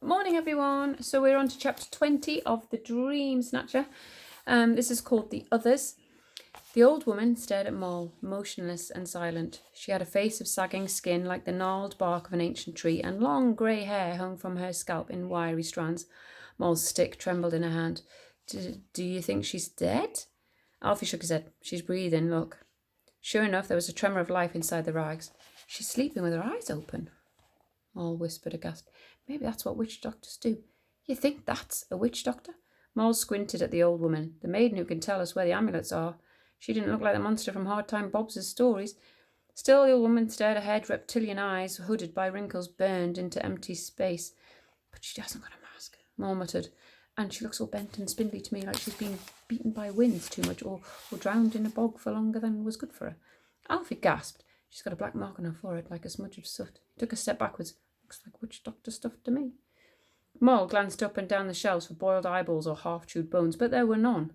Morning, everyone. So we're on to chapter 20 of the Dreamsnatcher. This is called The Others. The old woman stared at Moll, motionless and silent. She had a face of sagging skin like the gnarled bark of an ancient tree, and long grey hair hung from her scalp in wiry strands. Moll's stick trembled in her hand. Do you think she's dead? Alfie shook his head. She's breathing, look. Sure enough, there was a tremor of life inside the rags. She's sleeping with her eyes open. Moll whispered aghast. Maybe that's what witch doctors do. You think that's a witch doctor? Moll squinted at the old woman, the maiden who can tell us where the amulets are. She didn't look like the monster from Hard Time Bob's stories. Still, the old woman stared ahead, reptilian eyes, hooded by wrinkles, burned into empty space. But she hasn't got a mask, Moll muttered. And she looks all bent and spindly to me, like she's been beaten by winds too much, or drowned in a bog for longer than was good for her. Alfie gasped. She's got a black mark on her forehead, like a smudge of soot. He took a step backwards. Looks like witch doctor stuff to me. Moll glanced up and down the shelves for boiled eyeballs or half-chewed bones, but there were none.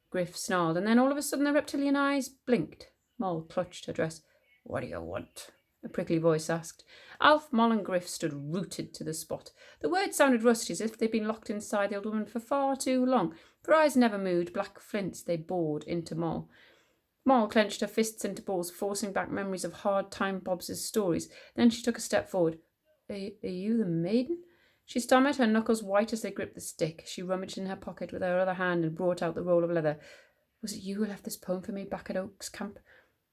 Griff snarled, and then all of a sudden the reptilian eyes blinked. Moll clutched her dress. What do you want? A prickly voice asked. Alf, Moll and Griff stood rooted to the spot. The words sounded rusty, as if they'd been locked inside the old woman for far too long. Her eyes never moved, black flints they bored into Moll. Moll clenched her fists into balls, forcing back memories of Hard Time Bob's stories. Then she took a step forward. Are you the maiden? She stammered, her knuckles white as they gripped the stick. She rummaged in her pocket with her other hand and brought out the roll of leather. Was it you who left this poem for me back at Oak's camp?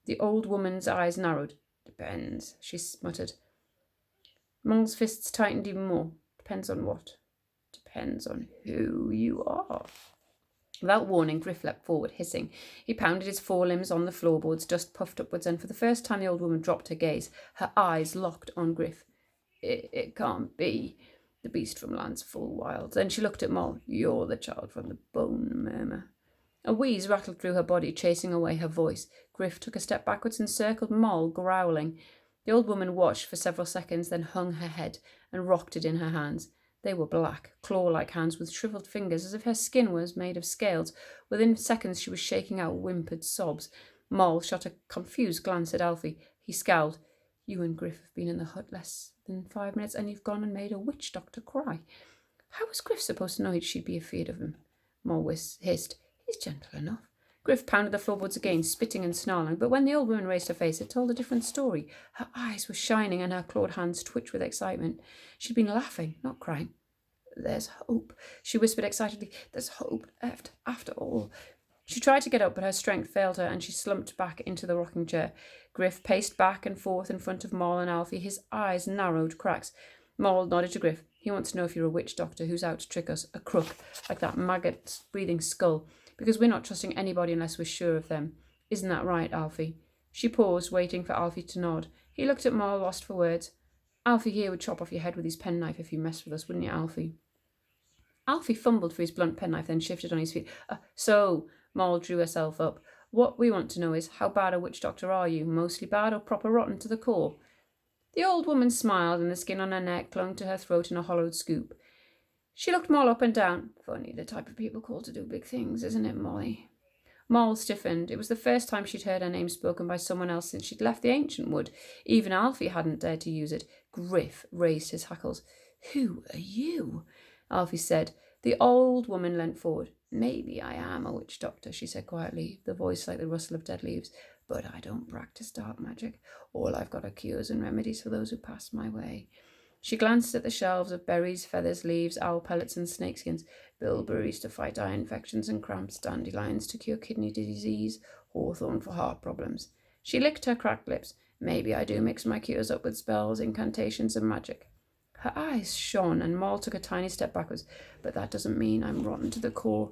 The old woman's eyes narrowed. Depends, she muttered. Moll's fists tightened even more. Depends on what? Depends on who you are. Without warning, Griff leapt forward, hissing. He pounded his forelimbs on the floorboards, dust puffed upwards, and for the first time the old woman dropped her gaze, her eyes locked on Griff. It can't be. The beast from lands full wild. Then she looked at Moll. You're the child from the bone murmur. A wheeze rattled through her body, chasing away her voice. Griff took a step backwards and circled Moll, growling. The old woman watched for several seconds, then hung her head and rocked it in her hands. They were black, claw-like hands with shriveled fingers, as if her skin was made of scales. Within seconds she was shaking out whimpered sobs. Moll shot a confused glance at Alfie. He scowled. You and Griff have been in the hut less than 5 minutes, and you've gone and made a witch doctor cry. How was Griff supposed to know she'd be afeard of him? Moll hissed. He's gentle enough. Griff pounded the floorboards again, spitting and snarling, but when the old woman raised her face, it told a different story. Her eyes were shining and her clawed hands twitched with excitement. She'd been laughing, not crying. There's hope, she whispered excitedly. There's hope left, after all. She tried to get up, but her strength failed her, and she slumped back into the rocking chair. Griff paced back and forth in front of Moll and Alfie, his eyes narrowed cracks. Moll nodded to Griff. He wants to know if you're a witch doctor who's out to trick us, a crook, like that maggot-breathing skull, because we're not trusting anybody unless we're sure of them. Isn't that right, Alfie? She paused, waiting for Alfie to nod. He looked at Moll, lost for words. Alfie here would chop off your head with his penknife if you messed with us, wouldn't you, Alfie? Alfie fumbled for his blunt penknife, then shifted on his feet. So, Moll drew herself up. What we want to know is, how bad a witch doctor are you? Mostly bad or proper rotten to the core? The old woman smiled, and the skin on her neck clung to her throat in a hollowed scoop. She looked Moll up and down. Funny the type of people called to do big things, isn't it, Molly? Moll stiffened. It was the first time she'd heard her name spoken by someone else since she'd left the ancient wood. Even Alfie hadn't dared to use it. Griff raised his hackles. Who are you? Alfie said. The old woman leant forward. Maybe I am a witch doctor, she said quietly, the voice like the rustle of dead leaves, but I don't practice dark magic. All I've got are cures and remedies for those who pass my way. She glanced at the shelves of berries, feathers, leaves, owl pellets, and snakeskins, bilberries to fight eye infections and cramps, dandelions to cure kidney disease, hawthorn for heart problems. She licked her cracked lips. Maybe I do mix my cures up with spells, incantations, and magic. Her eyes shone, and Moll took a tiny step backwards. But that doesn't mean I'm rotten to the core.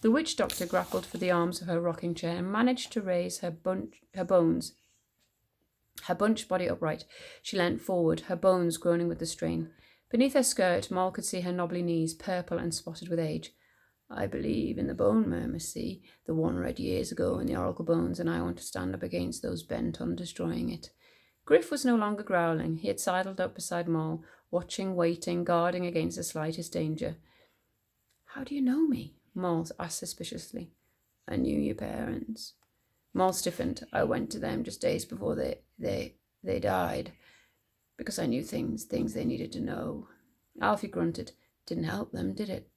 The witch doctor grappled for the arms of her rocking chair and managed to raise her bunched body upright. She leant forward, her bones groaning with the strain. Beneath her skirt, Moll could see her knobbly knees, purple and spotted with age. I believe in the bone murmur, see, the one read years ago in the oracle bones, and I want to stand up against those bent on destroying it. Griff was no longer growling. He had sidled up beside Moll, watching, waiting, guarding against the slightest danger. How do you know me? Moll asked suspiciously. I knew your parents. Moll stiffened. I went to them just days before they died, because I knew things they needed to know. Alfie grunted. Didn't help them, did it?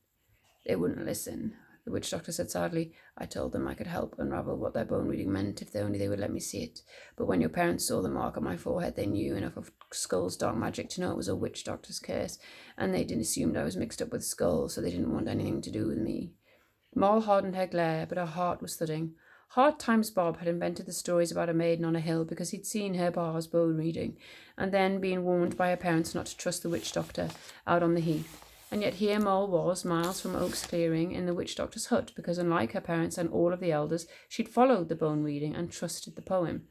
They wouldn't listen. The witch doctor said sadly, I told them I could help unravel what their bone reading meant if they would let me see it. But when your parents saw the mark on my forehead, they knew enough of Skull's dark magic to know it was a witch doctor's curse, and they assumed I was mixed up with Skull, so they didn't want anything to do with me. Moll hardened her glare, but her heart was thudding. Hard Times Bob had invented the stories about a maiden on a hill because he'd seen her bar's bone reading, and then been warned by her parents not to trust the witch doctor out on the heath. And yet here Moll was, miles from Oak's clearing, in the witch doctor's hut, because unlike her parents and all of the elders, she'd followed the bone reading and trusted the poem.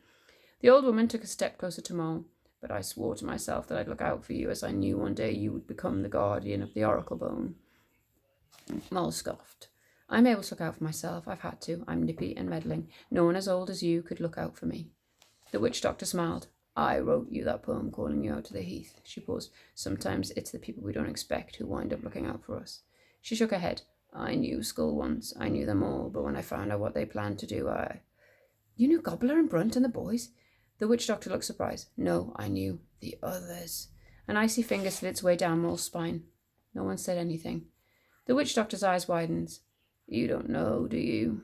The old woman took a step closer to Moll. But I swore to myself that I'd look out for you, as I knew one day you would become the guardian of the oracle bone. Moll scoffed. I'm able to look out for myself. I've had to. I'm nippy and meddling. No one as old as you could look out for me. The witch doctor smiled. I wrote you that poem calling you out to the heath. She paused. Sometimes it's the people we don't expect who wind up looking out for us. She shook her head. I knew Skull once. I knew them all, but when I found out what they planned to do, You knew Gobbler and Brunt and the boys? The witch doctor looked surprised. No, I knew the others. An icy finger slid its way down Moll's spine. No one said anything. The witch doctor's eyes widened. You don't know, do you?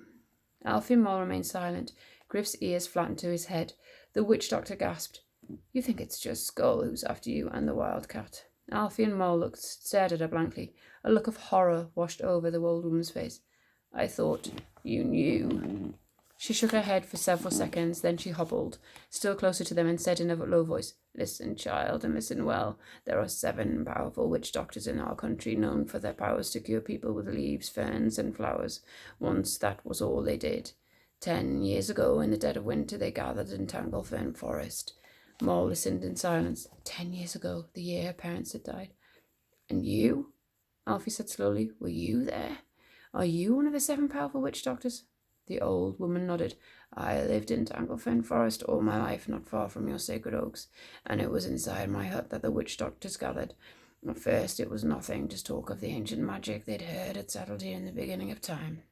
Alfie and Moll remained silent. Griff's ears flattened to his head. The witch doctor gasped. You think it's just Skull who's after you and the wildcat? Alfie and Moll stared at her blankly. A look of horror washed over the old woman's face. I thought you knew. She shook her head for several seconds, then she hobbled, still closer to them, and said in a low voice, Listen, child, and listen well. There are 7 powerful witch doctors in our country, known for their powers to cure people with leaves, ferns, and flowers. Once that was all they did. 10 years ago, in the dead of winter, they gathered in Tanglefern Forest. Moll listened in silence. 10 years ago, the year her parents had died. And you? Alfie said slowly, were you there? Are you one of the 7 powerful witch doctors? The old woman nodded. I lived in Tanglefern Forest all my life, not far from your sacred oaks, and it was inside my hut that the witch doctors gathered. At first it was nothing, just talk of the ancient magic they'd heard had settled here in the beginning of time.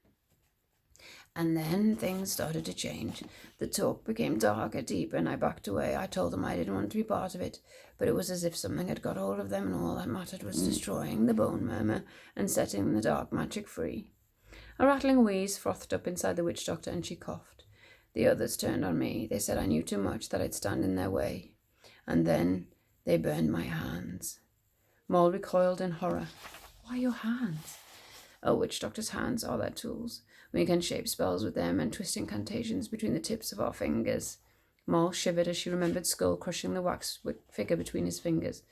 And then things started to change. The talk became darker, deeper, and I backed away. I told them I didn't want to be part of it, but it was as if something had got hold of them, and all that mattered was destroying the bone murmur and setting the dark magic free. A rattling wheeze frothed up inside the witch doctor, and she coughed. The others turned on me. They said I knew too much, that I'd stand in their way. And then they burned my hands. Moll recoiled in horror. Why your hands? A witch doctor's hands are their tools. We can shape spells with them and twist incantations between the tips of our fingers. Moll shivered as she remembered Skull crushing the wax figure between his fingers.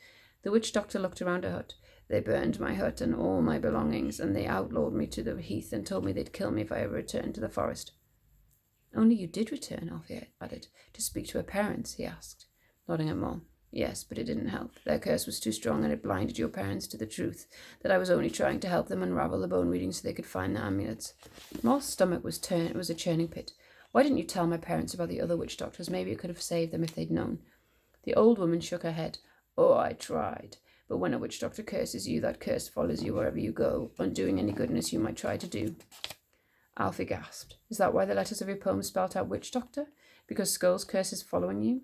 The witch doctor looked around her hut. They burned my hut and all my belongings, and they outlawed me to the heath and told me they'd kill me if I ever returned to the forest. Only you did return, Alfie added. To speak to her parents, he asked, nodding at Moll. Yes, but it didn't help. Their curse was too strong, and it blinded your parents to the truth, that I was only trying to help them unravel the bone reading so they could find the amulets. Moll's stomach was a churning pit. Why didn't you tell my parents about the other witch doctors? Maybe it could have saved them if they'd known. The old woman shook her head. Oh, I tried. But when a witch doctor curses you, that curse follows you wherever you go, undoing any goodness you might try to do. Alfie gasped. Is that why the letters of your poem spelt out witch doctor? Because Skull's curse is following you?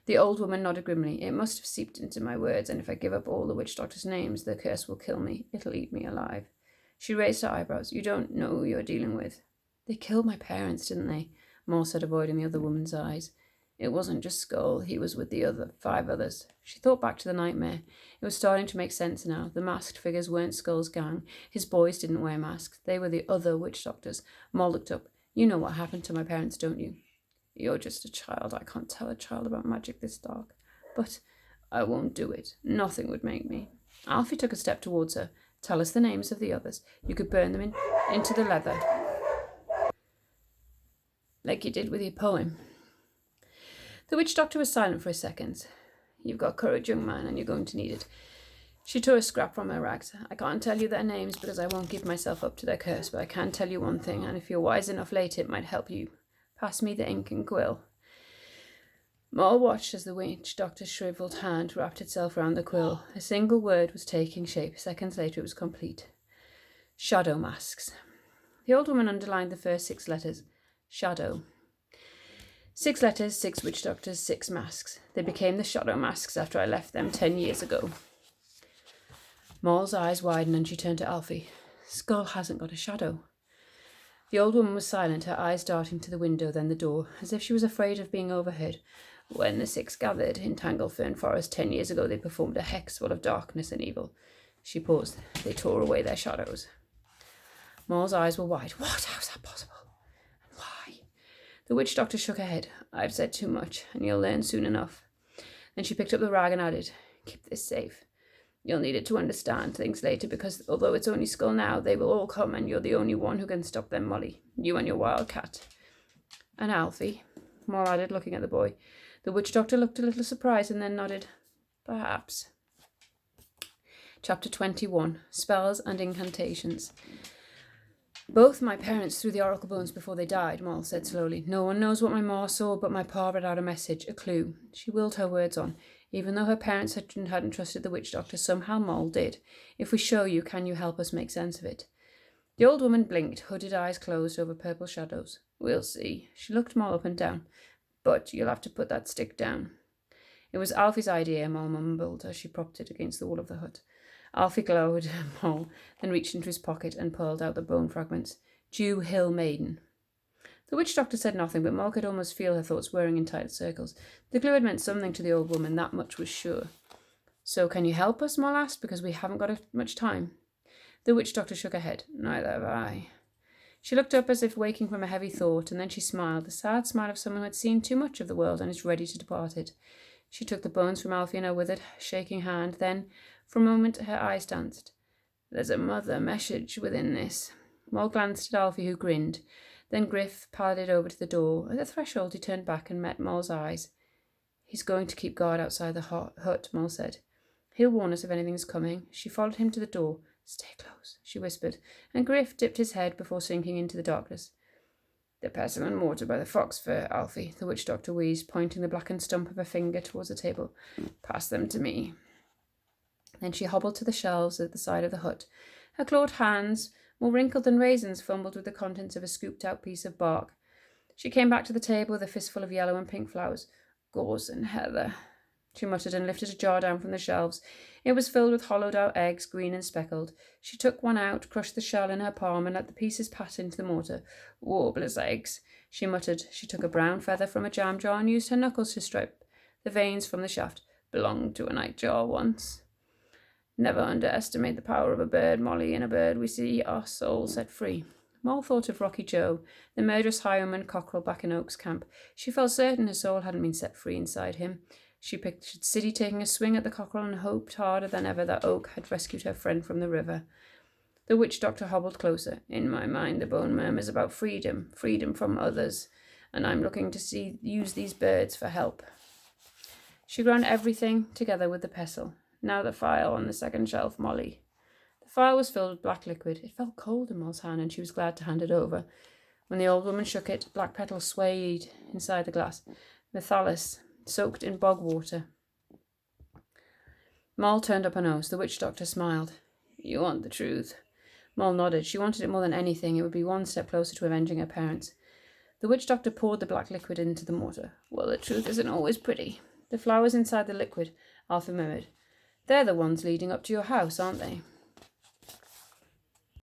The old woman nodded grimly. It must have seeped into my words, and if I give up all the witch doctors' names, the curse will kill me. It'll eat me alive. She raised her eyebrows. You don't know who you're dealing with. They killed my parents, didn't they? Moll said, avoiding the other woman's eyes. It wasn't just Skull. He was with the 5 others. She thought back to the nightmare. It was starting to make sense now. The masked figures weren't Skull's gang. His boys didn't wear masks. They were the other witch doctors. Moll looked up. You know what happened to my parents, don't you? You're just a child. I can't tell a child about magic this dark. But I won't do it. Nothing would make me. Alfie took a step towards her. Tell us the names of the others. You could burn them into the leather. Like you did with your poem. The witch doctor was silent for a second. You've got courage, young man, and you're going to need it. She tore a scrap from her rags. I can't tell you their names because I won't give myself up to their curse, but I can tell you one thing, and if you're wise enough later, it might help you. Pass me the ink and quill. Moll watched as the witch doctor's shriveled hand wrapped itself round the quill. A single word was taking shape. Seconds later, it was complete. Shadow masks. The old woman underlined the first 6 letters. Shadow. 6 letters, 6 witch doctors, 6 masks. They became the shadow masks after I left them 10 years ago. Moll's eyes widened and she turned to Alfie. Skull hasn't got a shadow. The old woman was silent, her eyes darting to the window, then the door, as if she was afraid of being overheard. When the six gathered in Tanglefern Forest 10 years ago, they performed a hex full of darkness and evil. She paused. They tore away their shadows. Moll's eyes were wide. What? How's that possible? And why? The witch doctor shook her head. I've said too much, and you'll learn soon enough. Then she picked up the rag and added, Keep this safe. You'll need it to understand things later, because although it's only Skull now, they will all come, and you're the only one who can stop them, Molly. You and your wildcat. And Alfie, Moll added, looking at the boy. The witch doctor looked a little surprised and then nodded. Perhaps. Chapter 21. Spells and Incantations. Both my parents threw the oracle bones before they died, Moll said slowly. No one knows what my ma saw, but my pa read out a message, a clue. She willed her words on. Even though her parents hadn't trusted the witch doctor, somehow Moll did. If we show you, can you help us make sense of it? The old woman blinked, hooded eyes closed over purple shadows. We'll see. She looked Moll up and down. But you'll have to put that stick down. It was Alfie's idea, Moll mumbled as she propped it against the wall of the hut. Alfie glowered at Moll, then reached into his pocket and pulled out the bone fragments. Dew Hill Maiden. The witch doctor said nothing, but Moll could almost feel her thoughts whirring in tight circles. The glue had meant something to the old woman, that much was sure. So can you help us, Moll asked, because we haven't got much time. The witch doctor shook her head. Neither have I. She looked up as if waking from a heavy thought, and then she smiled, the sad smile of someone who had seen too much of the world and is ready to depart it. She took the bones from Alfie in her withered, shaking hand, then, for a moment, her eyes danced. There's a mother message within this. Moll glanced at Alfie, who grinned. Then Griff padded over to the door. At the threshold, he turned back and met Moll's eyes. He's going to keep guard outside the hut, Moll said. He'll warn us if anything's coming. She followed him to the door. Stay close, she whispered, and Griff dipped his head before sinking into the darkness. The pestle and mortar by the fox fur, Alfie, the witch doctor wheezed, pointing the blackened stump of a finger towards the table. Pass them to me. Then she hobbled to the shelves at the side of the hut. Her clawed hands, more wrinkled than raisins, fumbled with the contents of a scooped-out piece of bark. She came back to the table with a fistful of yellow and pink flowers. Gauze and heather, she muttered and lifted a jar down from the shelves. It was filled with hollowed-out eggs, green and speckled. She took one out, crushed the shell in her palm, and let the pieces pat into the mortar. Warbler's eggs, she muttered. She took a brown feather from a jam jar and used her knuckles to stripe the veins from the shaft. Belonged to a nightjar once. Never underestimate the power of a bird, Molly. In a bird we see our soul set free. Moll thought of Rocky Joe, the murderous highwayman cockerel back in Oak's camp. She felt certain his soul hadn't been set free inside him. She pictured Siddy taking a swing at the cockerel and hoped harder than ever that Oak had rescued her friend from the river. The witch doctor hobbled closer. In my mind, the bone murmurs about freedom from others, and I'm looking to use these birds for help. She ground everything together with the pestle. Now the phial on the second shelf, Molly. The phial was filled with black liquid. It felt cold in Moll's hand, and she was glad to hand it over. When the old woman shook it, black petals swayed inside the glass. Methalis, soaked in bog water. Moll turned up her nose. The witch doctor smiled. You want the truth? Moll nodded. She wanted it more than anything. It would be one step closer to avenging her parents. The witch doctor poured the black liquid into the mortar. Well, the truth isn't always pretty. The flowers inside the liquid, Alfie murmured. They're the ones leading up to your house, aren't they?